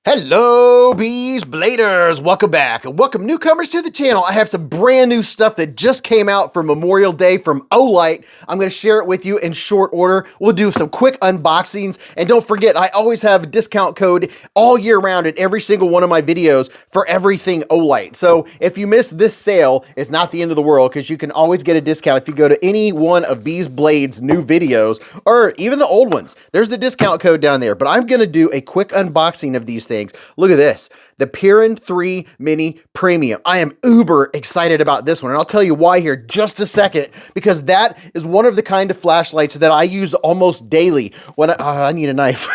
Hello, Beez Bladers! Welcome back, and welcome newcomers to the channel. I have some brand new stuff that just came out for Memorial Day from Olight. I'm going to share it with you in short order. We'll do some quick unboxings, and don't forget, I always have a discount code all year round in every single one of my videos for everything Olight. So if you miss this sale, it's not the end of the world, because you can always get a discount if you go to any one of Beez Blades' new videos, or even the old ones. There's the discount code down there, but I'm going to do a quick unboxing of these things. Look at this, the Piran 3 Mini Premium. I am uber excited about this one, and I'll tell you why here just a second, because that is one of the kind of flashlights that I use almost daily when I need a knife.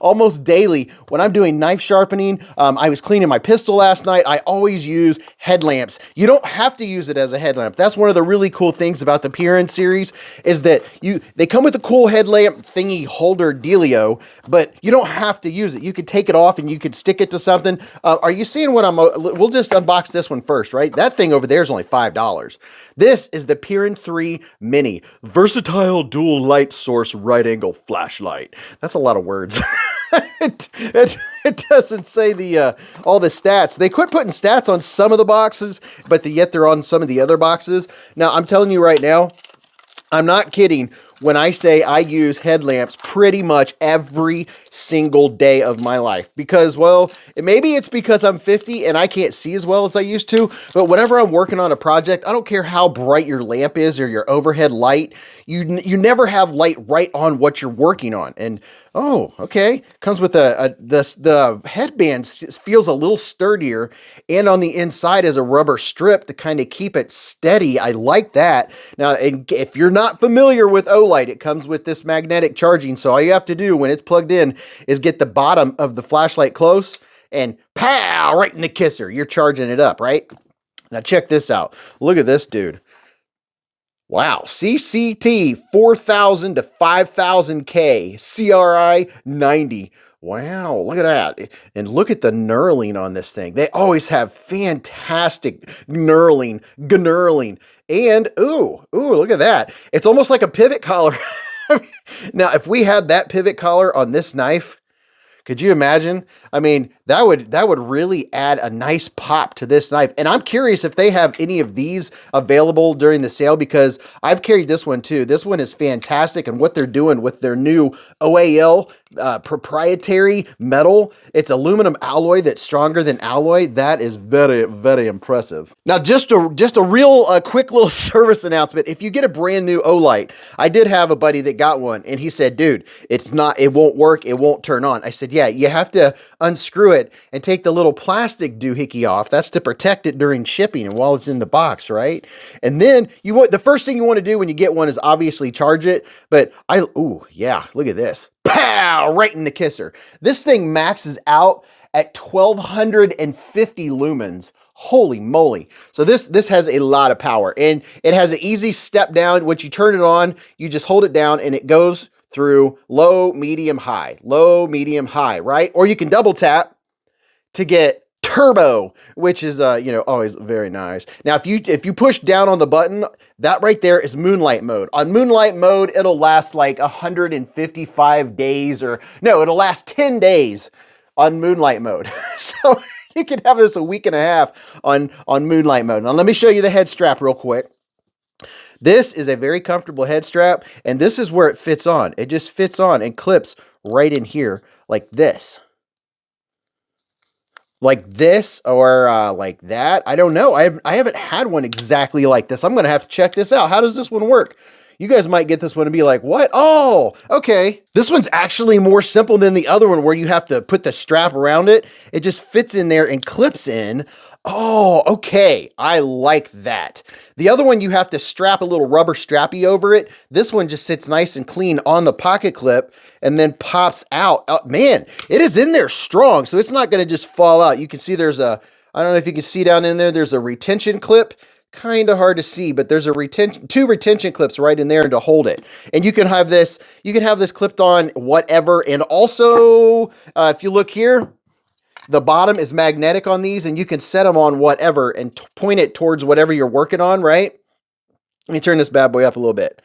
Almost daily when I'm doing knife sharpening. I was cleaning my pistol last night. I always use headlamps. You don't have to use it as a headlamp. That's one of the really cool things about the Piran series, is that they come with a cool headlamp thingy holder dealio, but you don't have to use it. You could take it off and you could stick it to something. Are you seeing what we'll just unbox this one first, right? That thing over there is only $5. This is the Piran 3 Mini Versatile Dual Light Source Right Angle Flashlight. That's a lot of words. it doesn't say all the stats. They quit putting stats on some of the boxes, but yet they're on some of the other boxes. Now, I'm telling you right now, I'm not kidding when I say I use headlamps pretty much every single day of my life, because, well, maybe it's because I'm 50 and I can't see as well as I used to, but whenever I'm working on a project, I don't care how bright your lamp is or your overhead light, you never have light right on what you're working on. And oh, okay, comes with the headband feels a little sturdier, and on the inside is a rubber strip to kind of keep it steady. I like that. Now, and if you're not familiar with Olight, it comes with this magnetic charging, so all you have to do when it's plugged in is get the bottom of the flashlight close and pow, right in the kisser. You're charging it up, right? Now check this out. Look at this dude. Wow, CCT 4000 to 5000K, CRI 90. Wow, look at that. And look at the knurling on this thing. They always have fantastic knurling. And, ooh, look at that. It's almost like a pivot collar. Now, if we had that pivot collar on this knife, could you imagine? I mean, that would really add a nice pop to this knife. And I'm curious if they have any of these available during the sale, because I've carried this one too. This one is fantastic, and what they're doing with their new OAL proprietary metal, it's aluminum alloy that's stronger than alloy. That is very, very impressive. Now, just a real quick little service announcement. If you get a brand new Olight, I did have a buddy that got one, and he said, dude, it won't work, it won't turn on. I said, yeah, you have to unscrew it and take the little plastic doohickey off. That's to protect it during shipping and while it's in the box, right? And then the first thing you want to do when you get one is obviously charge it. But ooh, yeah, look at this. Pow! Right in the kisser. This thing maxes out at 1250 lumens. Holy moly. So this has a lot of power, and it has an easy step down. Once you turn it on, you just hold it down and it goes through low, medium, high, right? Or you can double tap to get turbo, which is always very nice. Now, if you push down on the button, that right there is moonlight mode. On moonlight mode, it'll last like 155 days, or no, it'll last 10 days on moonlight mode. So you can have this a week and a half on moonlight mode. Now, let me show you the head strap real quick. This is a very comfortable head strap, and this is where it fits on. It just fits on and clips right in here like this. Like this, or like that. I don't know. I haven't had one exactly like this. I'm going to have to check this out. How does this one work? You guys might get this one and be like, what? Oh, okay. This one's actually more simple than the other one, where you have to put the strap around it. It just fits in there and clips in. Oh, okay. I like that. The other one, you have to strap a little rubber strappy over it. This one just sits nice and clean on the pocket clip and then pops out. Oh, man, it is in there strong, so it's not going to just fall out. You can see there's I don't know if you can see down in there, there's a retention clip. Kind of hard to see, but there's two retention clips right in there to hold it. And you can have this clipped on whatever. And also, if you look here, the bottom is magnetic on these, and you can set them on whatever and point it towards whatever you're working on, right? Let me turn this bad boy up a little bit.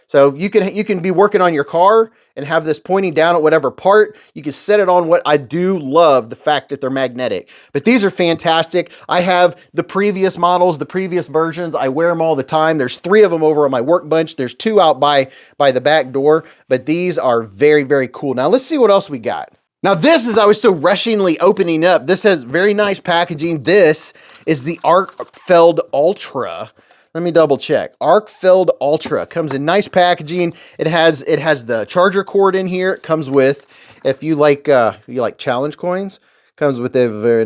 So you can be working on your car and have this pointing down at whatever part. You can set it on what I do love the fact that they're magnetic. But these are fantastic. I have the previous models, the previous versions. I wear them all the time. There's 3 of them over on my workbench. There's 2 out by the back door, but these are very, very cool. Now let's see what else we got. Now this is, I was so rushingly opening up. This has very nice packaging. This is the Arcfeld Ultra. Let me double check. Arcfeld Ultra comes in nice packaging. It has the charger cord in here. It comes with, if you like challenge coins, comes with a very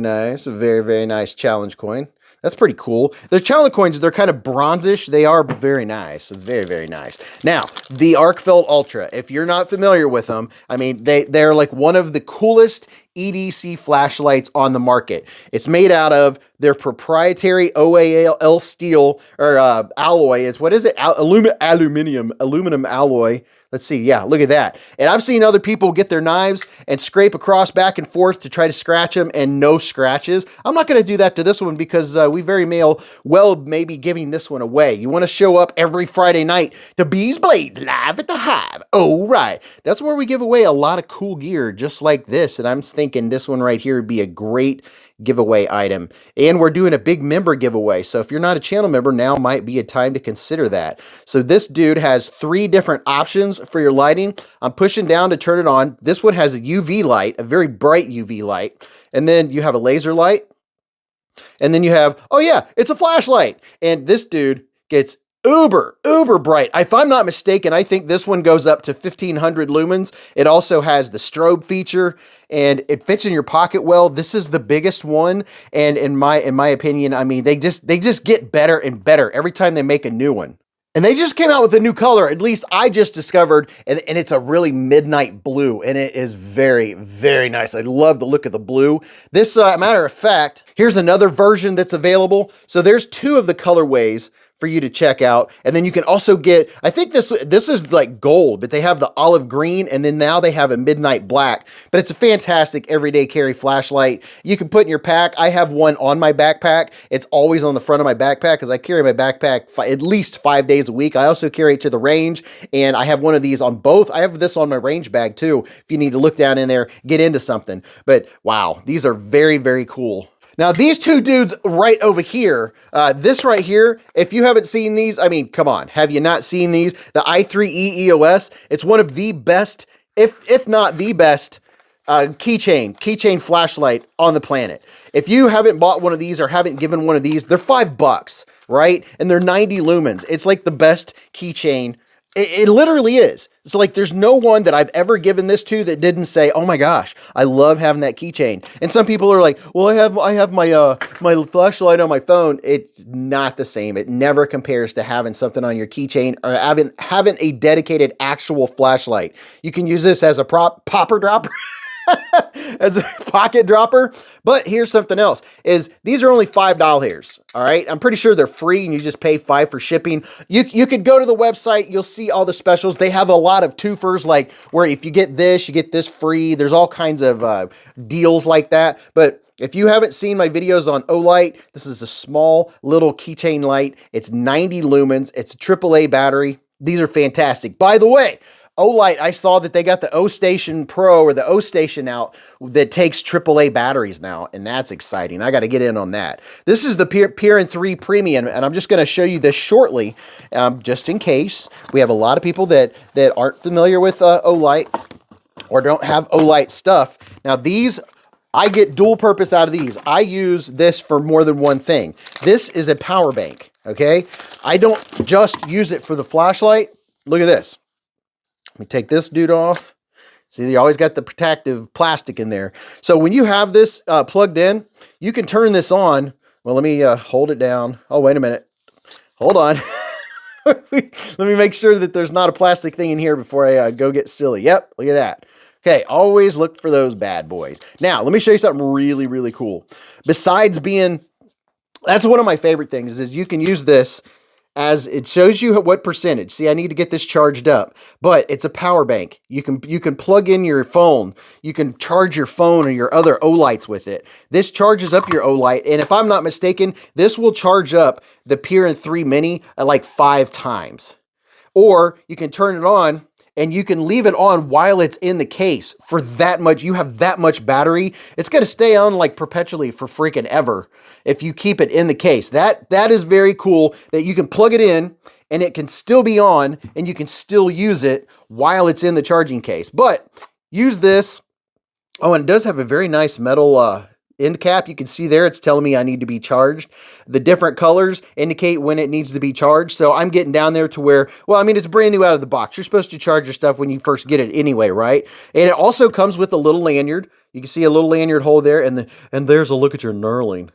nice challenge coin. That's pretty cool. The challenge coins, they're kind of bronzish. They are very nice. Very, very nice. Now, the Arcfeld Ultra, if you're not familiar with them, I mean, they're like one of the coolest EDC flashlights on the market. It's made out of their proprietary OAL steel or alloy. It's, what is it? Aluminum alloy. Let's see. Yeah, look at that. And I've seen other people get their knives and scrape across back and forth to try to scratch them and no scratches. I'm not going to do that to this one because we very well may be giving this one away. You want to show up every Friday night to beezblades live at the Hive. Oh, right. That's where we give away a lot of cool gear just like this. And I'm thinking this one right here would be a great giveaway item. And we're doing a big member giveaway. So if you're not a channel member, now might be a time to consider that. So this dude has 3 different options for your lighting. I'm pushing down to turn it on. This one has a UV light, a very bright UV light. And then you have a laser light. And then you have, oh yeah, it's a flashlight. And this dude gets uber bright. If I'm not mistaken, I think this one goes up to 1500 lumens. It also has the strobe feature and it fits in your pocket well. This is the biggest one. And in my opinion, I mean, they just get better and better every time they make a new one. And they just came out with a new color, at least I just discovered, and it's a really midnight blue, and it is very, very nice. I love the look of the blue. This, matter of fact, here's another version that's available. So there's 2 of the colorways for you to check out. And then you can also get, I think this is like gold, but they have the olive green, and then now they have a midnight black. But it's a fantastic everyday carry flashlight. You can put in your pack. I have one on my backpack. It's always on the front of my backpack because I carry my backpack at least 5 days a week. I also carry it to the range, and I have one of these on both. I have this on my range bag too, if you need to look down in there, get into something. But wow, these are very, very cool. Now, these 2 dudes right over here, this right here, if you haven't seen these, I mean, come on, have you not seen these? The i3E EOS, it's one of the best, if not the best, keychain flashlight on the planet. If you haven't bought one of these or haven't given one of these, they're $5, right? And they're 90 lumens. It's like the best keychain. It literally is. It's like there's no one that I've ever given this to that didn't say, "Oh my gosh, I love having that keychain." And some people are like, "Well, I have my my flashlight on my phone." It's not the same. It never compares to having something on your keychain or having a dedicated actual flashlight. You can use this as a popper dropper. As a pocket dropper. But here's something else, is these are only $5. All right. I'm pretty sure they're free and you just pay $5 for shipping. You could go to the website. You'll see all the specials. They have a lot of twofers, like where if you get this, you get this free. There's all kinds of deals like that. But if you haven't seen my videos on Olight, this is a small little keychain light. It's 90 lumens. It's a AAA battery. These are fantastic. By the way, Olight, I saw that they got the O Station Pro or the O Station out that takes AAA batteries now, and that's exciting. I got to get in on that. This is the Piran 3 Premium, and I'm just going to show you this shortly, just in case. We have a lot of people that aren't familiar with Olight or don't have Olight stuff. Now, these, I get dual purpose out of these. I use this for more than one thing. This is a power bank, okay? I don't just use it for the flashlight. Look at this. Let me take this dude off. See, you always got the protective plastic in there. So when you have this plugged in, you can turn this on. Well, let me hold it down. Oh, wait a minute. Hold on. Let me make sure that there's not a plastic thing in here before I go get silly. Yep, look at that. Okay, always look for those bad boys. Now, let me show you something really, really cool. Besides being, that's one of my favorite things, is you can use this as it shows you what percentage. See, I need to get this charged up, but it's a power bank. You can plug in your phone. You can charge your phone or your other Olights with it. This charges up your Olight, and if I'm not mistaken, this will charge up the Piran 3 Mini like 5 times. or you can turn it on and you can leave it on while it's in the case for that much. You have that much battery. It's going to stay on like perpetually for freaking ever if you keep it in the case. That is very cool that you can plug it in and it can still be on and you can still use it while it's in the charging case. But use this. Oh, and it does have a very nice metal end cap. You can see there it's telling me I need to be charged. The different colors indicate when it needs to be charged. So I'm getting down there to where, well, I mean, it's brand new out of the box. You're supposed to charge your stuff when you first get it anyway, right? And it also comes with a little lanyard. You can see a little lanyard hole there, and there's a look at your knurling.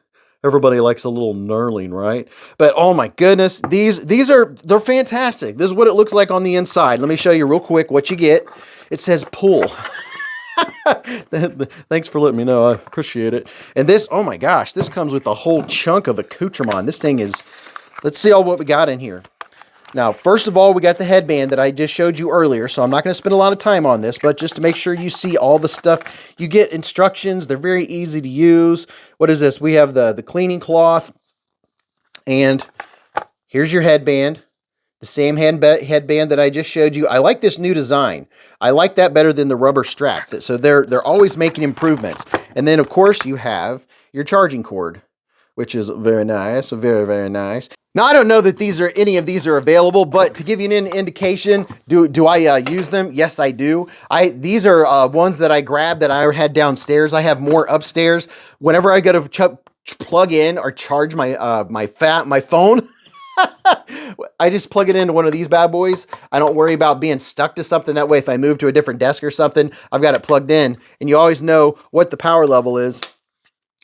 Everybody likes a little knurling, right? But oh my goodness, they're fantastic. This is what it looks like on the inside. Let me show you real quick what you get. It says pull. Thanks for letting me know. I appreciate it. And this, oh my gosh, this comes with a whole chunk of accoutrement. This thing is, let's see all what we got in here. Now, first of all, we got the headband that I just showed you earlier, so I'm not going to spend a lot of time on this, but just to make sure you see all the stuff, you get instructions. They're very easy to use. What is this? We have the cleaning cloth, and here's your headband. The same headband that I just showed you. I like this new design. I like that better than the rubber strap. So they're always making improvements. And then, of course, you have your charging cord, which is very nice. Very, very nice. Now, I don't know that any of these are available, but to give you an indication, do I use them? Yes, I do. These are ones that I grabbed that I had downstairs. I have more upstairs. Whenever I go to plug in or charge my phone, I just plug it into one of these bad boys. I don't worry about being stuck to something. That way, if I move to a different desk or something, I've got it plugged in. And you always know what the power level is.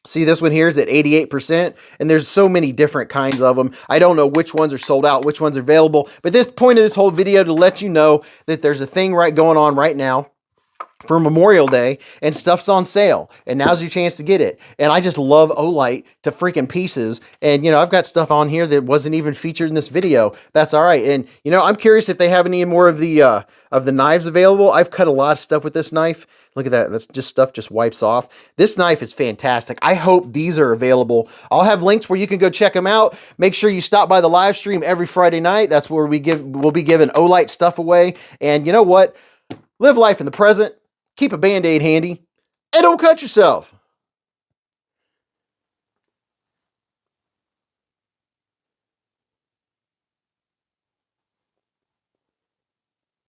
See, this one here is at 88%. And there's so many different kinds of them. I don't know which ones are sold out, which ones are available. But this point of this whole video to let you know that there's a thing going on right now for Memorial Day, and stuff's on sale, and now's your chance to get it. And I just love Olight to freaking pieces. And you know, I've got stuff on here that wasn't even featured in this video. That's all right. And you know, I'm curious if they have any more of the knives available. I've cut a lot of stuff with this knife. Look at that. That's just stuff just wipes off. This knife is fantastic. I hope these are available. I'll have links where you can go check them out. Make sure you stop by the live stream every Friday night. That's where we'll be giving Olight stuff away. And you know what? Live life in the present. Keep a Band-Aid handy, and don't cut yourself.